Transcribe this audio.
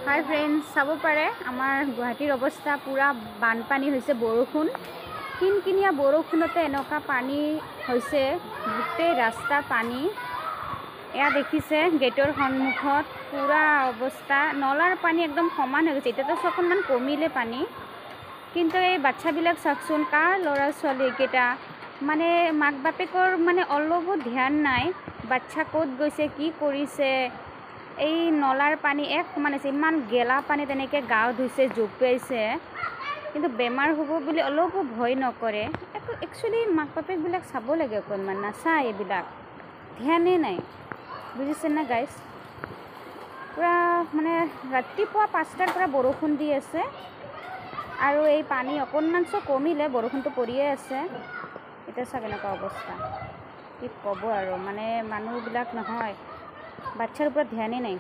হাই friends, চাব পাৰে আমাৰ গুৱাহাটীৰ অৱস্থা পুৰা বানপানী হৈছে। বৰষুণ কিনকিনীয়া বৰষুণতে এনেকুৱা পানী হৈছে, গোটেই ৰাস্তা পানী। এয়া দেখিছে গেটৰ সন্মুখত পুৰা অৱস্থা, নলাৰ পানী একদম সমান হৈ গৈছে। এতিয়াতো অকণমান কমিলে পানী, কিন্তু এই বাচ্চাবিলাক চাওকচোন, কাৰ ল'ৰা ছোৱালীকেইটা মানে মাক বাপেকৰ মানে অলপো ধ্যান নাই। বাচ্চা ক'ত গৈছে, কি কৰিছে। এই নলাৰ পানী এক সমান আছে, ইমান গেলা পানী, তেনেকৈ গাও ধুইছে, জঁপিয়াইছে, কিন্তু বেমাৰ হ'ব বুলি অলপো ভয় নকৰে। একচুৱেলি মাক বাপেকবিলাক চাব লাগে, অকণমান নাচায়, এইবিলাক ধ্যানেই নাই, বুজিছে না গাইজ। পূৰা মানে ৰাতিপুৱা 5টাৰ পৰা বৰষুণ দি আছে, আৰু এই পানী অকণমান কমিলে, বৰষুণটো পৰিয়ে আছে। এতিয়া চাওক এনেকুৱা অৱস্থা, কি ক'ব আৰু, মানে মানুহবিলাক নহয়, বাচ্ছাৰ ওপৰত ধ্যানেই নাই।